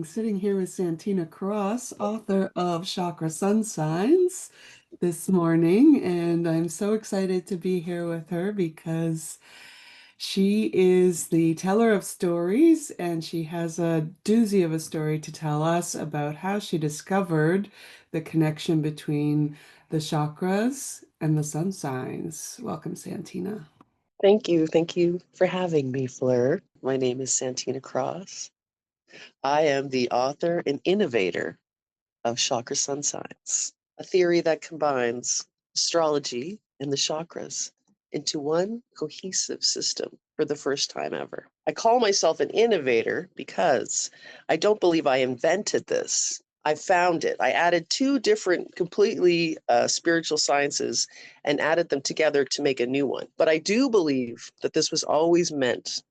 Sitting here with Santina Cross, author of Chakra Sun Signs, this morning. And I'm so excited to be here with her because she is the teller of stories and she has a doozy of a story to tell us about how she discovered the connection between the chakras and the sun signs. Welcome, Santina. Thank you. Thank you for having me, Fleur. My name is Santina Cross. I am the author and innovator of Chakra Sun Signs, a theory that combines astrology and the chakras into one cohesive system for the first time ever. I call myself an innovator because I don't believe I invented this. I found it. I added two different, completely spiritual sciences and added them together to make a new one. But I do believe that this was always meant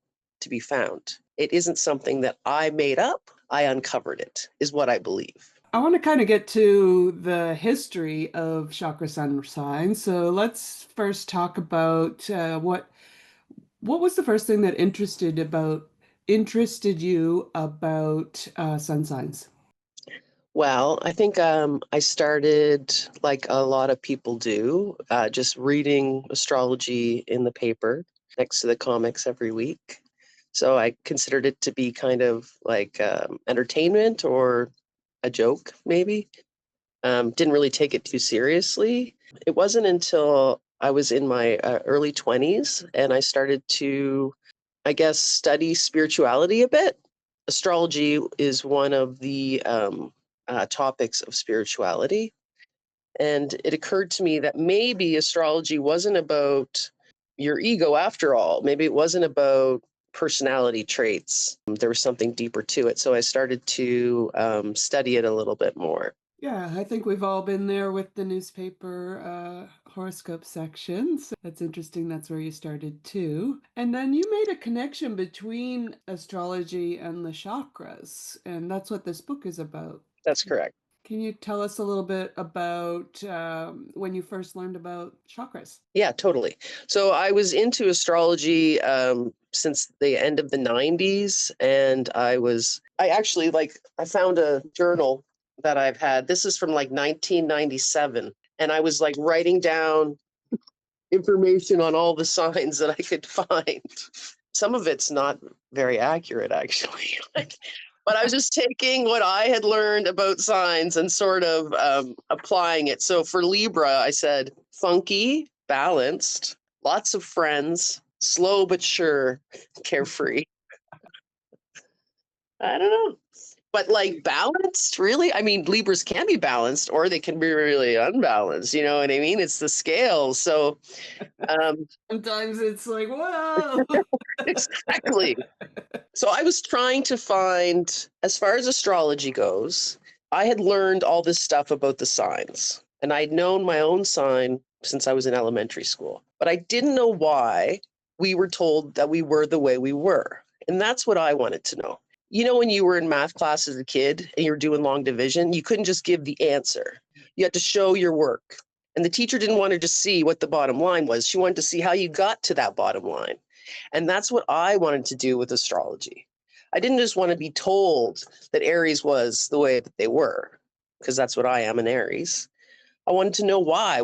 to be found. It isn't something that I made up. I uncovered it, is what I believe. I want to kind of get to the history of chakra sun signs. So let's first talk about what was the first thing that interested you about sun signs? Well, I think I started like a lot of people do, just reading astrology in the paper next to the comics every week. So I considered it to be kind of like entertainment or a joke, maybe. Didn't really take it too seriously. It wasn't until I was in my early 20s and I started to, I guess, study spirituality a bit. Astrology is one of the topics of spirituality. And it occurred to me that maybe astrology wasn't about your ego after all. Maybe it wasn't about personality traits. There was something deeper to it. So I started to study it a little bit more. Yeah, I think we've all been there with the newspaper horoscope sections. That's interesting. That's where you started too. And then you made a connection between astrology and the chakras, and that's what this book is about. That's correct. Can you tell us a little bit about when you first learned about chakras? Yeah, totally. So I was into astrology since the end of the 90s. And I actually I found a journal that I've had. This is from like 1997. And I was like writing down information on all the signs that I could find. Some of it's not very accurate, actually. But I was just taking what I had learned about signs and sort of applying it. So for Libra, I said funky, balanced, lots of friends, slow but sure, carefree. I don't know. But like balanced, really? I mean, Libras can be balanced or they can be really unbalanced. You know what I mean? It's the scales. So Sometimes it's like, whoa. exactly. So I was trying to find, as far as astrology goes, I had learned all this stuff about the signs, and I'd known my own sign since I was in elementary school. But I didn't know why we were told that we were the way we were. And that's what I wanted to know. You know, when you were in math class as a kid and you were doing long division, you couldn't just give the answer. You had to show your work. And the teacher didn't want to just see what the bottom line was. She wanted to see how you got to that bottom line. And that's what I wanted to do with astrology. I didn't just want to be told that Aries was the way that they were, because that's what I am, an Aries. I wanted to know why.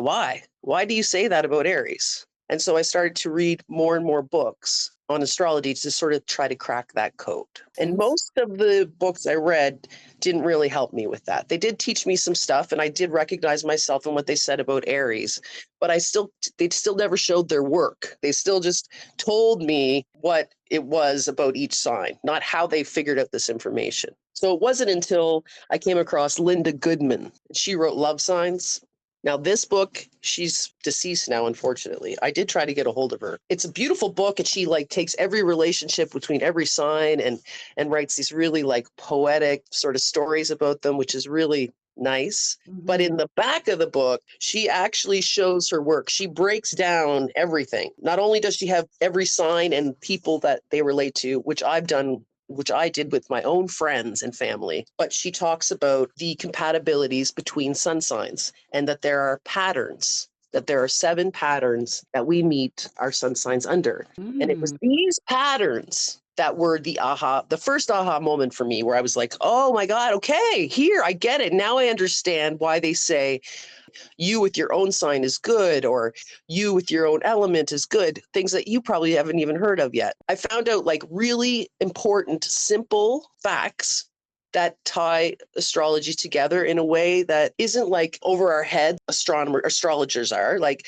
Why do you say that about Aries? And so I started to read more and more books on astrology to sort of try to crack that code. And most of the books I read didn't really help me with that. They did teach me some stuff, and I did recognize myself in what they said about Aries, but they still never showed their work. They still just told me what it was about each sign, not how they figured out this information. So it wasn't until I came across Linda Goodman. She wrote Love Signs. Now, this book, she's deceased now, unfortunately. I did try to get a hold of her. It's a beautiful book, and she like takes every relationship between every sign and writes these really like poetic sort of stories about them, which is really nice. But in the back of the book, she actually shows her work. She breaks down everything. Not only does she have every sign and people that they relate to, which I did with my own friends and family, but she talks about the compatibilities between sun signs and that there are patterns, that there are 7 patterns that we meet our sun signs under. And it was Mm. these patterns that were the first aha moment for me, where I was like, oh my God, okay, here, I get it. Now I understand why they say you with your own sign is good, or you with your own element is good, things that you probably haven't even heard of yet. I found out like really important, simple facts that tie astrology together in a way that isn't like over our head astrologers are. Like,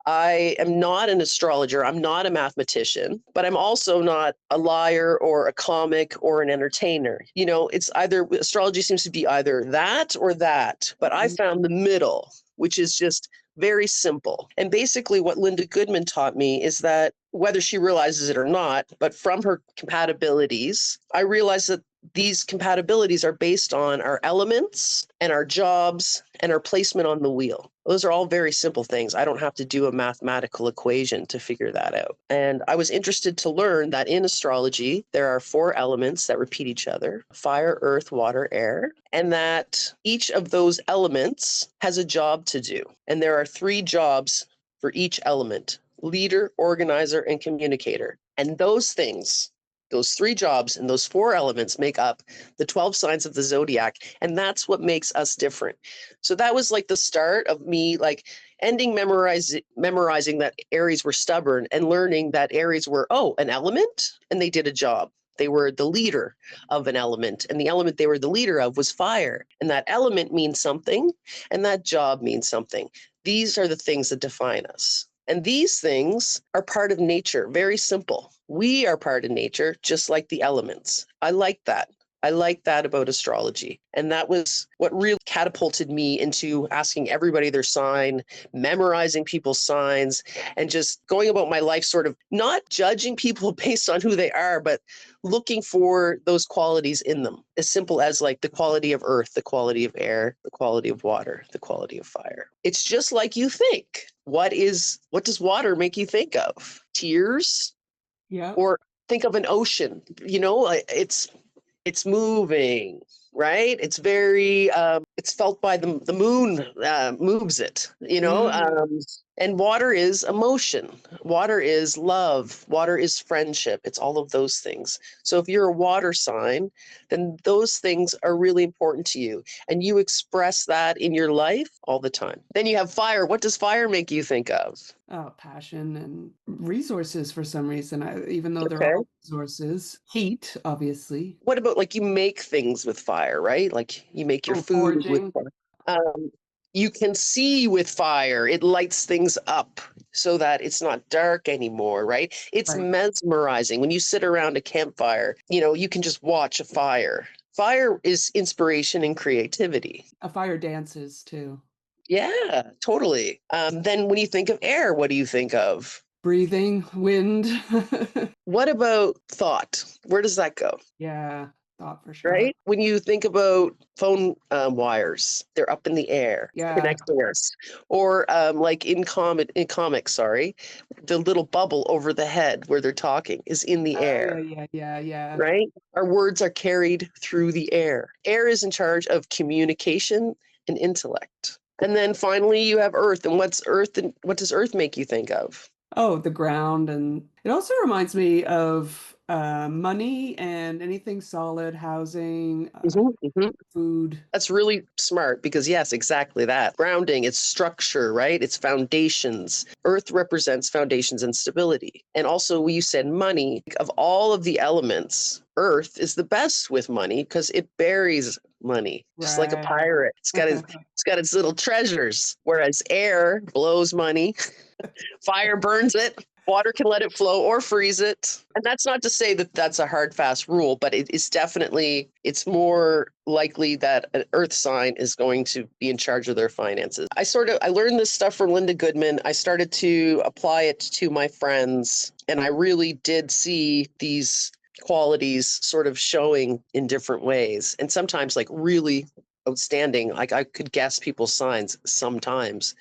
I am not an astrologer. I'm not a mathematician, but I'm also not a liar or a comic or an entertainer. You know, it's either astrology seems to be either that or that, but I found the middle, which is just very simple. And basically, what Linda Goodman taught me is that whether she realizes it or not, but from her compatibilities, I realized that these compatibilities are based on our elements and our jobs and our placement on the wheel. Those are all very simple things. I don't have to do a mathematical equation to figure that out. And I was interested to learn that in astrology, there are 4 elements that repeat each other: fire, earth, water, air, and that each of those elements has a job to do. And there are 3 jobs for each element: leader, organizer, and communicator. And those things, those 3 jobs and those 4 elements make up the 12 signs of the zodiac. And that's what makes us different. So that was like the start of me like memorizing that Aries were stubborn, and learning that Aries were, oh, an element, and they did a job. They were the leader of an element, and the element they were the leader of was fire. And that element means something, and that job means something. These are the things that define us. And these things are part of nature. Very simple. We are part of nature, just like the elements. I like that. I like that about astrology. And that was what really catapulted me into asking everybody their sign, memorizing people's signs, and just going about my life sort of not judging people based on who they are, but looking for those qualities in them. As simple as like the quality of earth, the quality of air, the quality of water, the quality of fire. It's just like you think. What does water make you think of? Tears? Yeah. Or think of an ocean. You know, it's moving, right? It's very it's felt by the moon, moves it, you know. And water is emotion, water is love, water is friendship. It's all of those things. So if you're a water sign, then those things are really important to you, and you express that in your life all the time. Then you have fire. What does fire make you think of? Passion and resources for some reason, even though they're Okay. all resources. Heat, obviously. What about like you make things with fire, right? Like you make your Oh, food with forging. fire. You can see with fire. It lights things up so that it's not dark anymore, right? It's Right. mesmerizing. When you sit around a campfire, you know, you can just watch a fire. Fire is inspiration and creativity. A fire dances too. Yeah, totally. Then when you think of air, what do you think of? Breathing, wind. What about thought? Where does that go? Yeah, thought for sure. Right? When you think about phone wires, they're up in the air, Yeah. connecting us. Or like in comics, sorry, the little bubble over the head where they're talking is in the Oh, air, yeah. right? Our words are carried through the air. Air is in charge of communication and intellect. And then finally, you have Earth. And what's Earth? And what does Earth make you think of? Oh, the ground. And it also reminds me of money and anything solid, housing, Mhm. food. That's really smart because, yes, exactly that. Grounding, it's structure, right? It's foundations. Earth represents foundations and stability. And also, you said money. Of all of the elements, Earth is the best with money because it buries money, just like a Right. pirate. It's got its little treasures. Whereas air blows money, fire burns it. Water can let it flow or freeze it. And that's not to say that that's a hard, fast rule, but it is definitely, it's more likely that an earth sign is going to be in charge of their finances. I learned this stuff from Linda Goodman. I started to apply it to my friends, and I really did see these qualities sort of showing in different ways. And sometimes like really outstanding. Like I could guess people's signs sometimes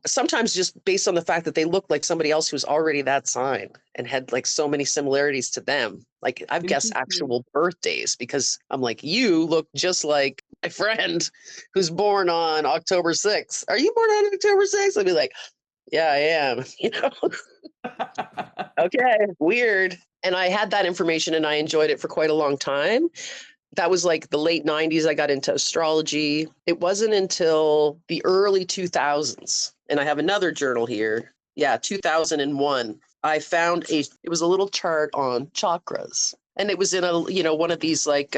just based on the fact that they looked like somebody else who's already that sign and had like so many similarities to them. Like I've guessed Interesting. actual birthdays because I'm like, you look just like my friend who's born on October 6th. Are you born on October 6th? I'd be like, yeah, I am, you know? Okay, weird. And I had that information and I enjoyed it for quite a long time. That was like the late 90s. I got into astrology. It wasn't until the early 2000s, and I have another journal here. Yeah, 2001. I found it was a little chart on chakras. And it was in one of these like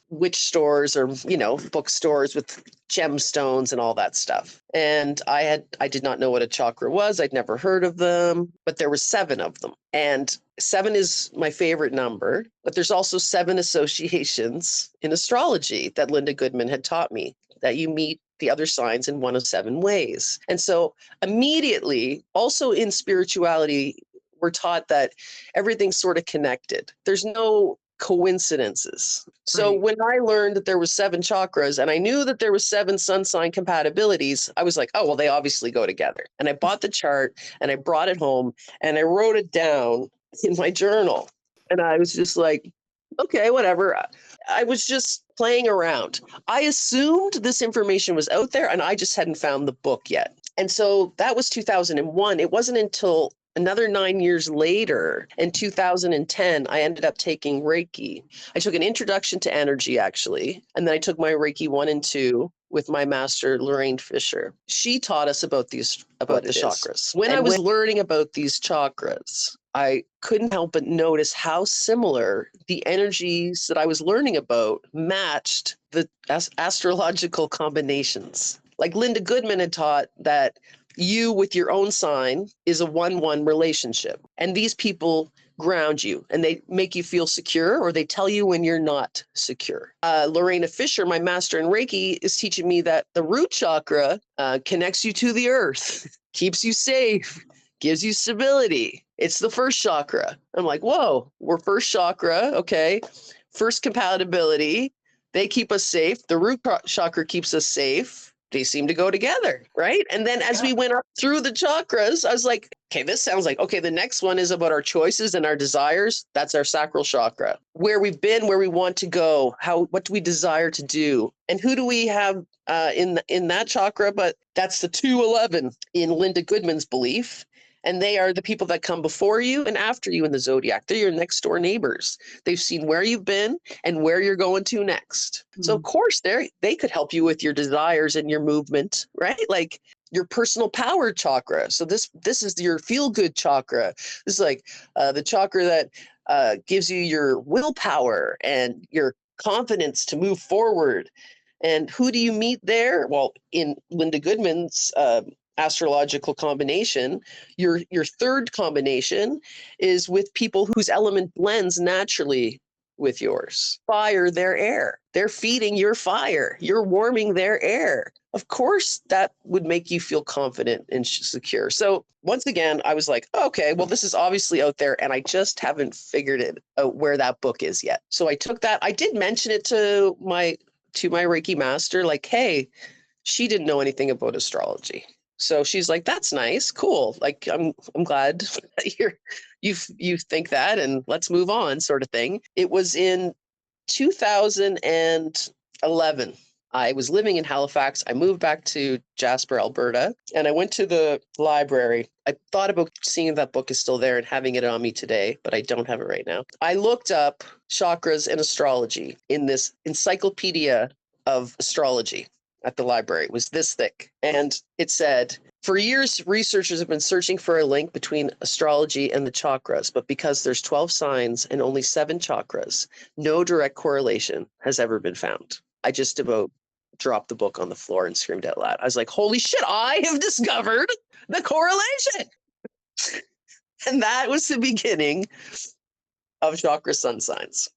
witch stores or, bookstores with gemstones and all that stuff. And I did not know what a chakra was. I'd never heard of them, but there were 7 of them. And 7 is my favorite number, but there's also 7 associations in astrology that Linda Goodman had taught me, that you meet the other signs in one of 7 ways. And so immediately, also in spirituality, we're taught that everything's sort of connected. There's no coincidences. So Right. when I learned that there was 7 chakras and I knew that there was 7 sun sign compatibilities, I was like, oh, well, they obviously go together. And I bought the chart and I brought it home and I wrote it down in my journal. And I was just like, okay, whatever. I was just playing around. I assumed this information was out there and I just hadn't found the book yet. And so that was 2001. It wasn't until another 9 years later, in 2010, I ended up taking Reiki. I took an introduction to energy, actually, and then I took my Reiki 1 and 2 with my master, Lorraine Fisher. She taught us about the chakras. When I was learning about these chakras, I couldn't help but notice how similar the energies that I was learning about matched the astrological combinations. Like Linda Goodman had taught that you with your own sign is a 1-1 relationship. And these people ground you and they make you feel secure, or they tell you when you're not secure. Lorena Fisher, my master in Reiki, is teaching me that the root chakra connects you to the earth, keeps you safe, gives you stability. It's the first chakra. I'm like, whoa, we're first chakra. Okay. First compatibility. They keep us safe. The root chakra keeps us safe. They seem to go together, right? And then as we went up through the chakras, I was like, okay, this sounds like, okay, the next one is about our choices and our desires. That's our sacral chakra. Where we've been, where we want to go, what do we desire to do? And who do we have in that chakra? But that's the 211 in Linda Goodman's belief. And they are the people that come before you and after you in the zodiac. They're your next door neighbors. They've seen where you've been and where you're going to next. So of course they could help you with your desires and your movement, right? Like your personal power chakra. So this is your feel good chakra. This is like the chakra that gives you your willpower and your confidence to move forward. And who do you meet there? Well, in Linda Goodman's astrological combination, your third combination is with people whose element blends naturally with yours. Fire, their air. They're feeding your fire. You're warming their air. Of course, that would make you feel confident and secure. So once again, I was like, okay, well, this is obviously out there, and I just haven't figured it out where that book is yet. So I took that. I did mention it to my Reiki master, like, hey, she didn't know anything about astrology. So she's like, that's nice, cool. Like, I'm glad that you think that, and let's move on, sort of thing. It was in 2011. I was living in Halifax. I moved back to Jasper, Alberta, and I went to the library. I thought about seeing if that book is still there and having it on me today, but I don't have it right now. I looked up chakras and astrology in this encyclopedia of astrology at the library. It was this thick. And it said, for years, researchers have been searching for a link between astrology and the chakras, but because there's 12 signs and only 7 chakras, no direct correlation has ever been found. I just about dropped the book on the floor and screamed out loud. I was like, holy shit, I have discovered the correlation. And that was the beginning of chakra sun signs.